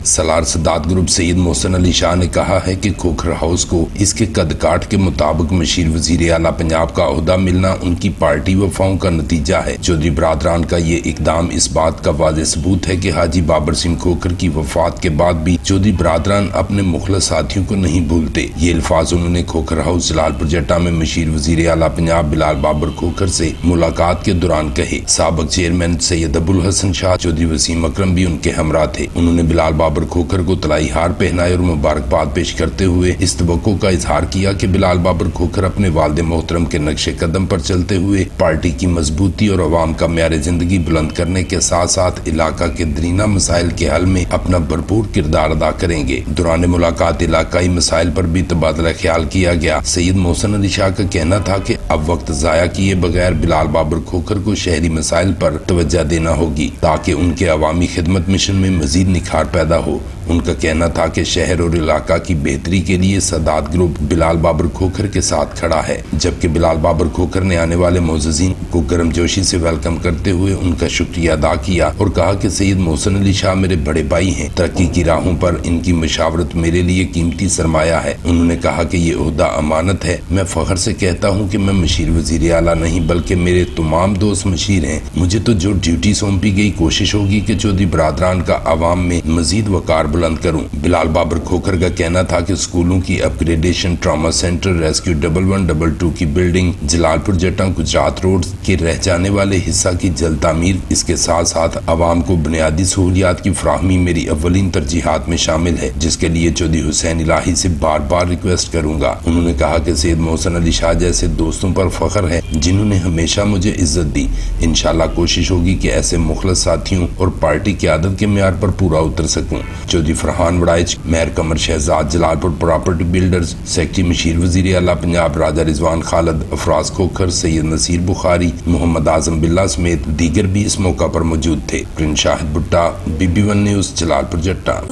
Salaar Sadat group Syed Mohsin Ali Shah ने कहा है कि खोखर हाउस को इसके कद काठ के मुताबिक मशीर वजीर आला पंजाब का ओहदा मिलना उनकी पार्टी वफाओं का नतीजा है। चौधरी बरादरान का ये इकदाम इस बात का वाज़ेह सबूत है कि हाजी बाबर सिंह खोखर की वफात के बाद भी चौधरी बरादरान अपने मुखलस साथियों को नहीं भूलते। ये अल्फाज उन्होंने खोखर हाउस जलालपुर जट्टा में मशीर वजीर आला पंजाब बिलाल बाबर खोखर से मुलाकात के दौरान कहे। साबिक चेयरमैन सैयद अबुल हसन शाह चौधरी वसीम अकरम भी उनके हमरा थे। उन्होंने बिलाल बाबर खोखर को तलाई हार पहनाए और मुबारकबाद पेश करते हुए इस तवक्को का इजहार किया कि बिलाल बाबर खोखर अपने वालिद मोहतरम के नक्शे कदम पर चलते हुए पार्टी की मजबूती और अवाम का म्यार जिंदगी बुलंद करने के साथ साथ इलाका के दरीना मसाइल के हल में अपना भरपूर किरदार अदा करेंगे। दौरान मुलाकात इलाकाई मसाइल पर भी तबादला ख्याल किया गया। सैयद मोहसिन अली शाह का कहना था कि अब वक्त जाया किए बगैर बिलाल बाबर खोखर को शहरी मसाइल पर तवज्जो देना होगी ताकि उनके अवामी खिदमत मिशन में मजीद निखार पैदा हो। उनका कहना था कि शहर और इलाका की बेहतरी के लिए सदात ग्रुप बिलाल बाबर खोखर के साथ खड़ा है, जबकि बिलाल बाबर खोखर ने आने वाले मोअज़्ज़िज़ीन को गर्मजोशी से वेलकम करते हुए उनका शुक्रिया अदा किया और कहा कि सैयद मोहसिन अली शाह मेरे बड़े भाई हैं। तरक्की की राहों पर इनकी मशावरत मेरे लिए कीमती सरमाया है। उन्होंने कहा कि ये ओहदा अमानत है। मैं फख्र से कहता हूँ कि मैं मशीर वजीर आला नहीं बल्कि मेरे तमाम दोस्त मशीर हैं। मुझे तो जो ड्यूटी सौंपी गई कोशिश होगी कि चौधरी बरादरान का अवाम में मजीद वकार बुलंद करूं। बिलाल बाबर खोखर का कहना था कि स्कूलों की अपग्रेडेशन, ट्रॉमा सेंटर, रेस्क्यू 1112 की बिल्डिंग, जलालपुर जट्टा गुजरात रोड के रह जाने वाले हिस्सा की जल्द तामीर, इसके साथ साथ अवाम को बुनियादी सहूलियात की फराहमी मेरी अव्वलीन तरजीहात में शामिल है, जिसके लिए चौधरी हुसैन इलाही से बार बार रिक्वेस्ट करूंगा। उन्होंने कहा कि सैयद मोहसिन अली शाह जैसे दोस्तों पर फख्र है जिन्होंने हमेशा मुझे इज्जत दी। इंशाल्लाह कोशिश होगी कि ऐसे मुखलस साथियों और पार्टी की आदत के म्यार पर पूरा उतर सकूं। Chaudhry Farhan Waraich, mayor Qamar Shahzad, Jalalpur property builders, secretary मशीर वजीर आला पंजाब राजा रिजवान खालिद, अफराज खोखर, सैयद नसीर बुखारी, मोहम्मद आजम बिल्ला समेत दीगर भी इस मौका पर मौजूद थे। प्रिंस शाहिद भुट्टा, BB1 न्यूज़, जलालपुर जट्टा।